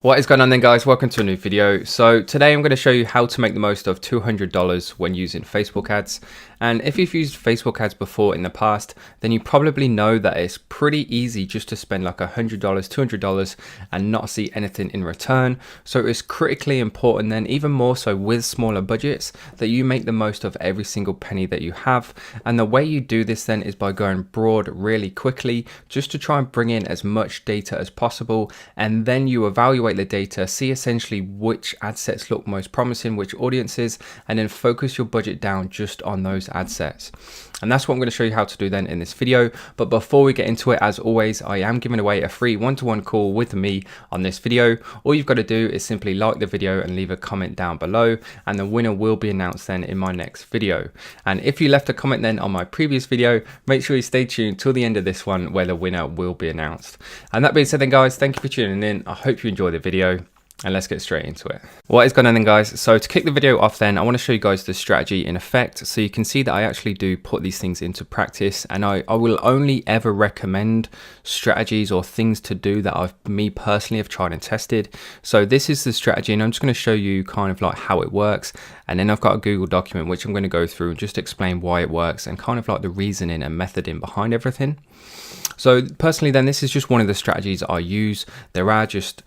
What is going on then, guys? Welcome to a new video. So today I'm going to show you how to make the most of $200 when using Facebook ads. And if you've used Facebook ads before in the past, then you probably know that it's pretty easy just to spend like $100, $200 and not see anything in return. So it's critically important then, even more so with smaller budgets, that you make the most of every single penny that you have. And the way you do this then is by going broad really quickly, just to try and bring in as much data as possible. And then you evaluate the data, see essentially which ad sets look most promising, which audiences, and then focus your budget down just on those ad sets. And that's what I'm going to show you how to do then in this video. But before we get into it, as always, I am giving away a free one-to-one call with me on this video. All you've got to do is simply like the video and leave a comment down below, and the winner will be announced then in my next video. And if you left a comment then on my previous video, make sure you stay tuned till the end of this one where the winner will be announced. And that being said then, guys, thank you for tuning in. I hope you enjoy the video. And let's get straight into it. What is going on then, guys? So to kick the video off then, I want to show you guys the strategy in effect. So you can see that I actually do put these things into practice, and I will only ever recommend strategies or things to do that me personally have tried and tested. So this is the strategy, and I'm just going to show you kind of like how it works. And then I've got a Google document, which I'm going to go through and just explain why it works and kind of like the reasoning and methoding behind everything. So personally then, this is just one of the strategies I use. There are just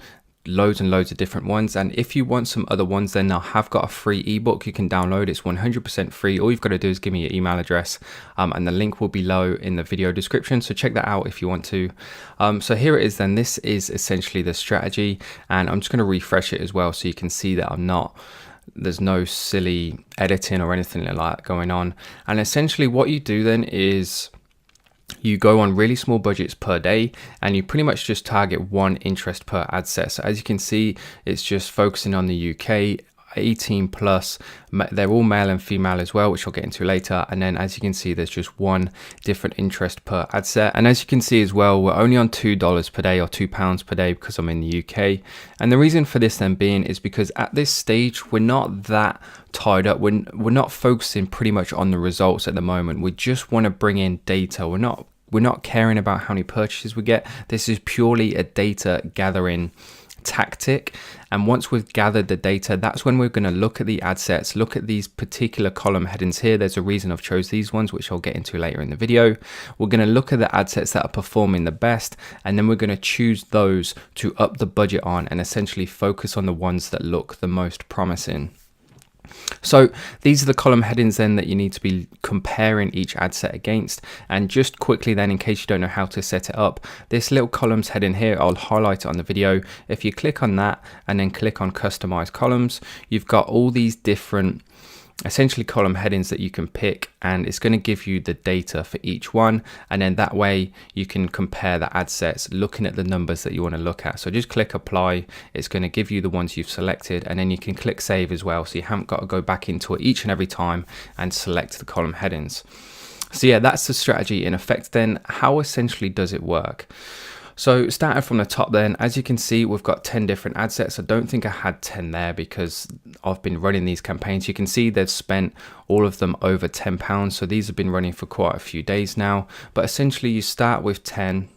loads and loads of different ones, and if you want some other ones, then I have got a free ebook you can download. It's 100% free. All you've got to do is give me your email address, and the link will be below in the video description, so check that out if you want to. So here it is then. This is essentially the strategy, and I'm just going to refresh it as well so you can see that there's no silly editing or anything like that going on. And essentially what you do then is you go on really small budgets per day, and you pretty much just target one interest per ad set. So as you can see, it's just focusing on the UK, 18 plus. They're all male and female as well, which I'll get into later. And then as you can see, there's just one different interest per ad set. And as you can see as well, we're only on $2 per day or £2 per day because I'm in the UK. And the reason for this then being is because at this stage, we're not that tied up. We're not focusing pretty much on the results at the moment. We just want to bring in data. We're not caring about how many purchases we get. This is purely a data gathering tactic. And once we've gathered the data, that's when we're going to look at the ad sets, look at these particular column headings here. There's a reason I've chose these ones, which I'll get into later in the video. We're going to look at the ad sets that are performing the best, and then we're going to choose those to up the budget on and essentially focus on the ones that look the most promising. So these are the column headings then that you need to be comparing each ad set against. And just quickly then, in case you don't know how to set it up, this little columns heading here, I'll highlight it on the video. If you click on that and then click on customize columns, you've got all these different essentially column headings that you can pick, and it's going to give you the data for each one, and then that way you can compare the ad sets looking at the numbers that you want to look at. So just click apply, it's going to give you the ones you've selected, and then you can click save as well, so you haven't got to go back into it each and every time and select the column headings. So yeah, that's the strategy in effect. Then how essentially does it work? So starting from the top then, as you can see, we've got 10 different ad sets. I don't think I had 10 there because I've been running these campaigns. You can see they've spent all of them over £10. So these have been running for quite a few days now. But essentially you start with 10.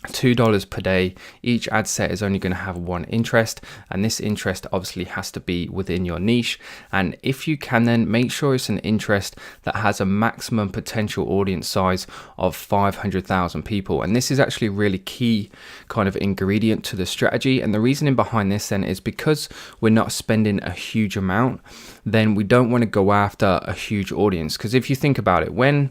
$2 per day. Each ad set is only going to have one interest, and this interest obviously has to be within your niche. And if you can, then make sure it's an interest that has a maximum potential audience size of 500,000 people. And this is actually a really key kind of ingredient to the strategy. And the reasoning behind this then is because we're not spending a huge amount, then we don't want to go after a huge audience. Because if you think about it, when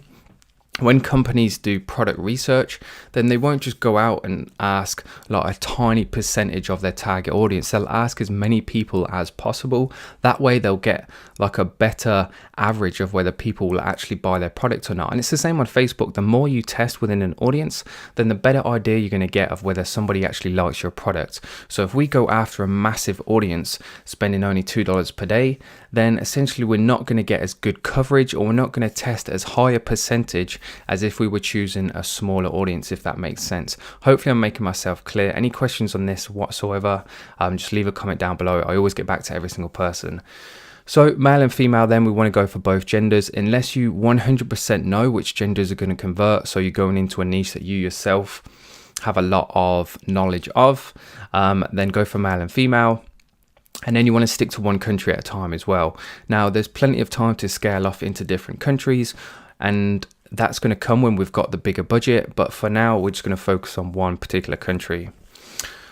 companies do product research, then they won't just go out and ask like a tiny percentage of their target audience. They'll ask as many people as possible. That way they'll get like a better average of whether people will actually buy their product or not. And it's the same on Facebook. The more you test within an audience, then the better idea you're going to get of whether somebody actually likes your product. So if we go after a massive audience spending only $2 per day, then essentially we're not going to get as good coverage, or we're not going to test as high a percentage as if we were choosing a smaller audience, if that makes sense. Hopefully I'm making myself clear. Any questions on this whatsoever, just leave a comment down below. I always get back to every single person. So male and female, then we want to go for both genders, unless you 100% know which genders are going to convert. So you're going into a niche that you yourself have a lot of knowledge of. Then go for male and female. And then you want to stick to one country at a time as well. Now, there's plenty of time to scale off into different countries, and that's going to come when we've got the bigger budget. But for now, we're just going to focus on one particular country.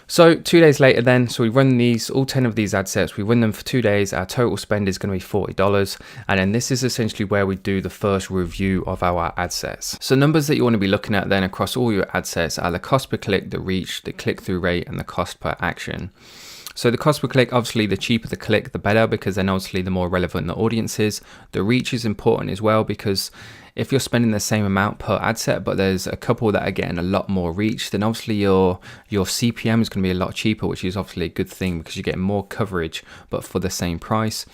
So 2 days later then, so we run these, all 10 of these ad sets, we run them for 2 days. Our total spend is going to be $40. And then this is essentially where we do the first review of our ad sets. So numbers that you want to be looking at then across all your ad sets are the cost per click, the reach, the click-through rate, and the cost per action. So the cost per click, obviously the cheaper the click, the better, because then obviously the more relevant the audience is. The reach is important as well, because if you're spending the same amount per ad set, but there's a couple that are getting a lot more reach, then obviously your CPM is going to be a lot cheaper, which is obviously a good thing because you're getting more coverage, but for the same price.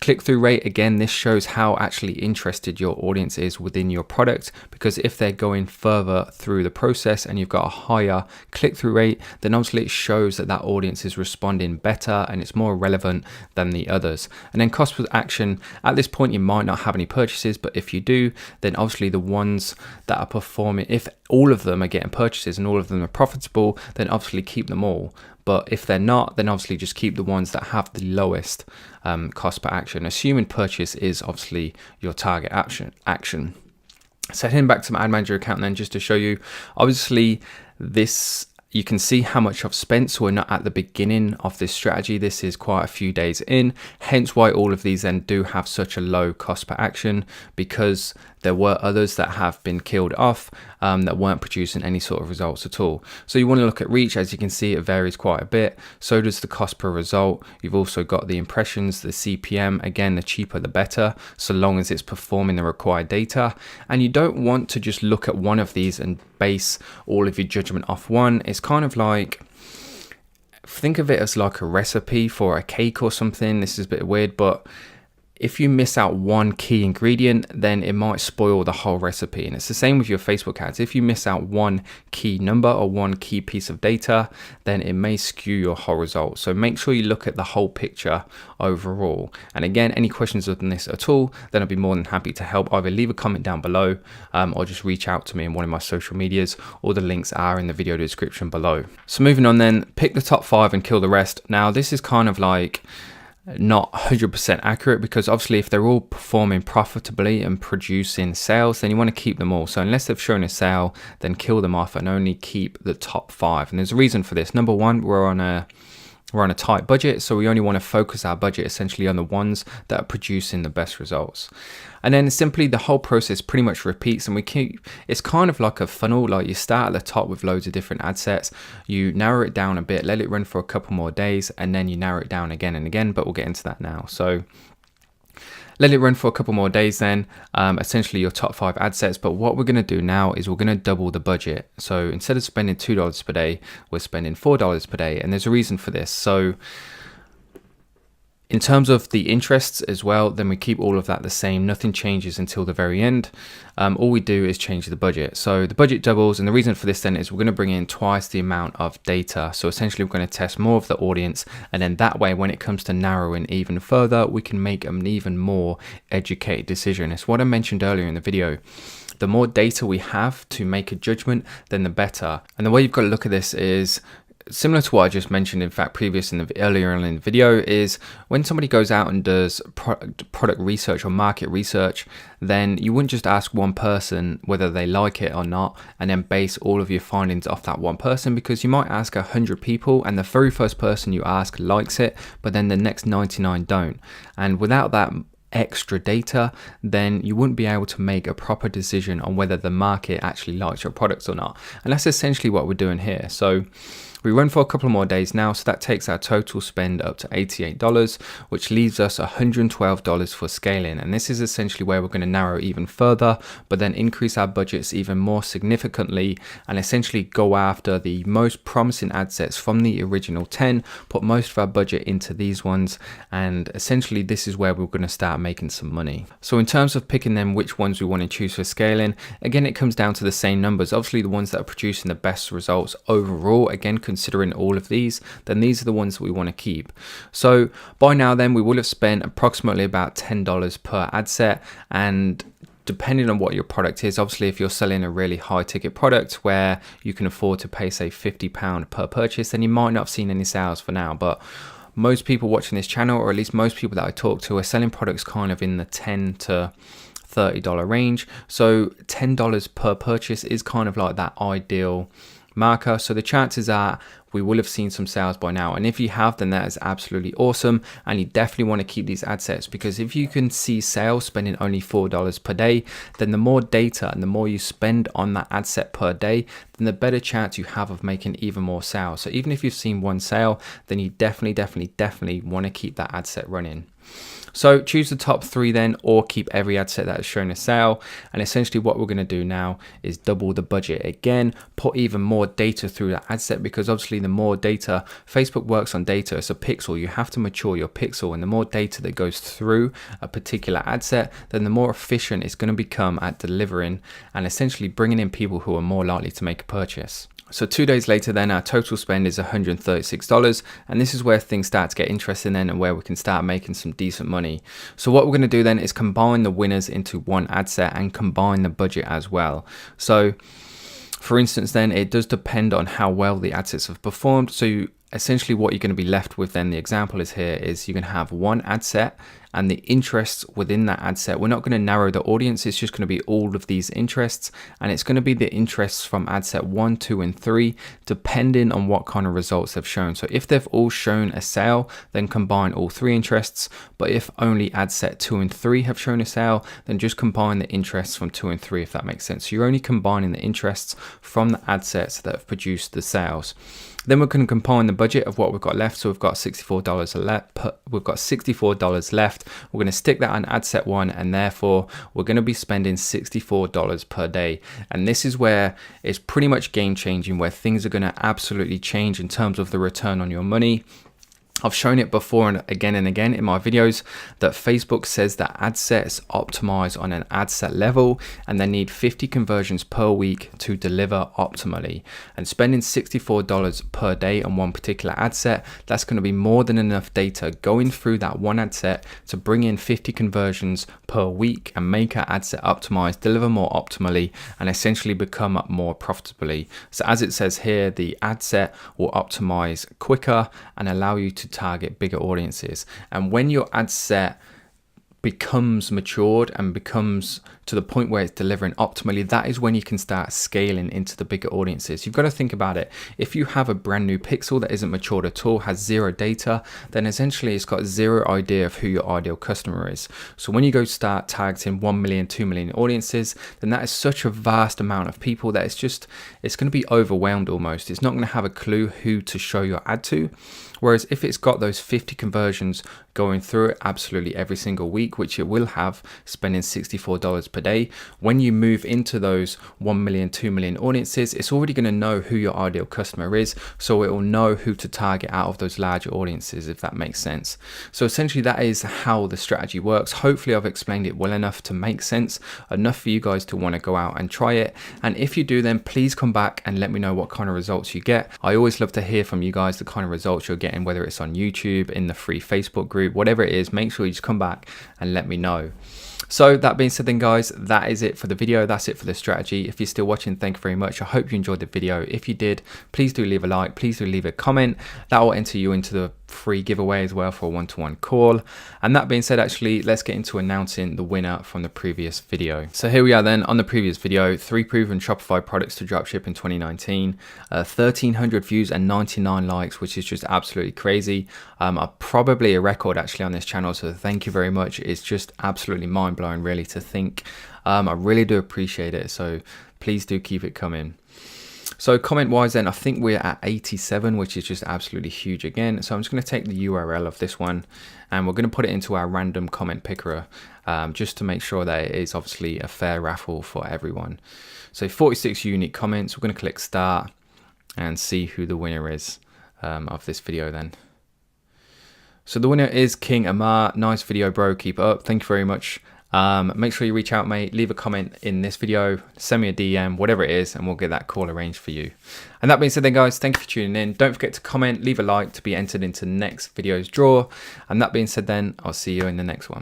Click-through rate, again, this shows how actually interested your audience is within your product, because if they're going further through the process and you've got a higher click-through rate, then obviously it shows that that audience is responding better and it's more relevant than the others. And then cost per action, at this point you might not have any purchases, but if you do, then obviously the ones that are performing, if all of them are getting purchases and all of them are profitable, then obviously keep them all. But if they're not, then obviously just keep the ones that have the lowest cost per action, assuming purchase is obviously your target action. So heading back to my ad manager account then, just to show you, obviously this, you can see how much I've spent. So we're not at the beginning of this strategy. This is quite a few days in, hence why all of these then do have such a low cost per action, because there were others that have been killed off that weren't producing any sort of results at all. So you want to look at reach. As you can see, it varies quite a bit. So does the cost per result. You've also got the impressions, the CPM. Again, the cheaper the better, so long as it's performing the required data. And you don't want to just look at one of these and base all of your judgment off one. It's kind of like, think of it as like a recipe for a cake or something. This is a bit weird, but if you miss out one key ingredient, then it might spoil the whole recipe. And it's the same with your Facebook ads. If you miss out one key number or one key piece of data, then it may skew your whole result. So make sure you look at the whole picture overall. And again, any questions on this at all, then I'd be more than happy to help. Either leave a comment down below or just reach out to me in one of my social medias. All the links are in the video description below. So moving on then, pick the top 5 and kill the rest. Now this is kind of like not 100% accurate, because obviously if they're all performing profitably and producing sales, then you want to keep them all. So unless they've shown a sale, then kill them off and only keep the top 5. And there's a reason for this. Number one, we're on a tight budget, so we only want to focus our budget essentially on the ones that are producing the best results. And then simply the whole process pretty much repeats, and it's kind of like a funnel. Like you start at the top with loads of different ad sets, you narrow it down a bit, let it run for a couple more days, and then you narrow it down again and again, but we'll get into that now. So let it run for a couple more days then, essentially your top 5 ad sets. But what we're going to do now is we're going to double the budget. So instead of spending $2 per day, we're spending $4 per day. And there's a reason for this. So in terms of the interests as well, then we keep all of that the same. Nothing changes until the very end. All we do is change the budget. So the budget doubles, and the reason for this then is we're going to bring in twice the amount of data. So essentially we're going to test more of the audience, and then that way when it comes to narrowing even further, we can make an even more educated decision. It's what I mentioned earlier in the video. The more data we have to make a judgment, then the better. And the way you've got to look at this is similar to what I just mentioned, in fact, earlier in the video, is when somebody goes out and does product research or market research, then you wouldn't just ask one person whether they like it or not, and then base all of your findings off that one person, because you might ask 100 people and the very first person you ask likes it, but then the next 99 don't. And without that extra data, then you wouldn't be able to make a proper decision on whether the market actually likes your products or not. And that's essentially what we're doing here. So we run for a couple more days now, so that takes our total spend up to $88, which leaves us $112 for scaling. And this is essentially where we're going to narrow even further, but then increase our budgets even more significantly and essentially go after the most promising ad sets from the original 10, put most of our budget into these ones, and essentially this is where we're going to start making some money. So in terms of picking them, which ones we want to choose for scaling, again, it comes down to the same numbers. Obviously the ones that are producing the best results overall, again, considering all of these, then these are the ones that we want to keep. So by now then we will have spent approximately about $10 per ad set, and depending on what your product is. Obviously, if you're selling a really high ticket product where you can afford to pay, say, £50 per purchase, then you might not have seen any sales for now. But most people watching this channel, or at least most people that I talk to, are selling products kind of in the $10 to $30 range. So $10 per purchase is kind of like that ideal marker. So the chances are we will have seen some sales by now, and if you have, then that is absolutely awesome, and you definitely want to keep these ad sets, because if you can see sales spending only $4 per day, then the more data and the more you spend on that ad set per day, then the better chance you have of making even more sales. So even if you've seen one sale, then you definitely want to keep that ad set running. So choose the top 3 then, or keep every ad set that is showing a sale. And essentially what we're going to do now is double the budget again, put even more data through that ad set, because obviously the more data, Facebook works on data, it's a pixel, you have to mature your pixel, and the more data that goes through a particular ad set, then the more efficient it's going to become at delivering and essentially bringing in people who are more likely to make a purchase. So 2 days later then, our total spend is $136, and this is where things start to get interesting then, and where we can start making some decent money. So what we're going to do then is combine the winners into one ad set and combine the budget as well. So for instance then, it does depend on how well the ad sets have performed. So essentially what you're going to be left with then, the example is here, is you can have one ad set and the interests within that ad set. We're not going to narrow the audience, it's just going to be all of these interests, and it's going to be the interests from ad set 1, 2 and 3 depending on what kind of results they've shown. So if they've all shown a sale, then combine all 3 interests, but if only ad set 2 and 3 have shown a sale, then just combine the interests from 2 and 3, if that makes sense. So you're only combining the interests from the ad sets that have produced the sales. Then we're going to combine the budget of what we've got left. So we've got $64 left. We've got $64 left. We're going to stick that on ad set 1, and therefore we're going to be spending $64 per day. And this is where it's pretty much game changing, where things are going to absolutely change in terms of the return on your money. I've shown it before and again in my videos that Facebook says that ad sets optimize on an ad set level, and they need 50 conversions per week to deliver optimally. And spending $64 per day on one particular ad set, that's going to be more than enough data going through that one ad set to bring in 50 conversions per week and make our ad set optimized, deliver more optimally, and essentially become more profitably. So as it says here, the ad set will optimize quicker and allow you to target bigger audiences. And when your ad set becomes matured and becomes to the point where it's delivering optimally, that is when you can start scaling into the bigger audiences. You've got to think about it. If you have a brand new pixel that isn't matured at all, has zero data, then essentially it's got zero idea of who your ideal customer is. So when you go start targeting 1 million, 2 million audiences, then that is such a vast amount of people that it's going to be overwhelmed almost. It's not going to have a clue who to show your ad to. Whereas if it's got those 50 conversions going through it absolutely every single week, which it will have, spending $64 per day, when you move into those 1 million, 2 million audiences, it's already going to know who your ideal customer is. So it will know who to target out of those larger audiences, if that makes sense. So essentially that is how the strategy works. Hopefully I've explained it well enough to make sense, enough for you guys to want to go out and try it. And if you do, then please come back and let me know what kind of results you get. I always love to hear from you guys the kind of results you're getting, whether it's on YouTube, in the free Facebook group, whatever it is. Make sure you just come back and let me know. So that being said then guys, that is it for the video. That's it for the strategy. If you're still watching, thank you very much. I hope you enjoyed the video. If you did, please do leave a like, please do leave a comment. That will enter you into the free giveaway as well for a one-to-one call. And that being said, actually, let's get into announcing the winner from the previous video. So here we are then on the previous video, 3 proven Shopify products to dropship in 2019, 1,300 views and 99 likes, which is just absolutely crazy. Probably a record actually on this channel. So thank you very much. It's just absolutely mind-blowing really to think. I really do appreciate it. So please do keep it coming. So comment wise then, I think we're at 87, which is just absolutely huge again. So I'm just going to take the URL of this one and we're going to put it into our random comment picker just to make sure that it is obviously a fair raffle for everyone. So 46 unique comments. We're going to click start and see who the winner is of this video then. So the winner is King Amar. Nice video, bro. Keep it up. Thank you very much. Make sure you reach out, mate, leave a comment in this video, send me a DM, whatever it is, and we'll get that call arranged for you. And that being said then guys, thank you for tuning in. Don't forget to comment, leave a like to be entered into next video's draw. And that being said then, I'll see you in the next one.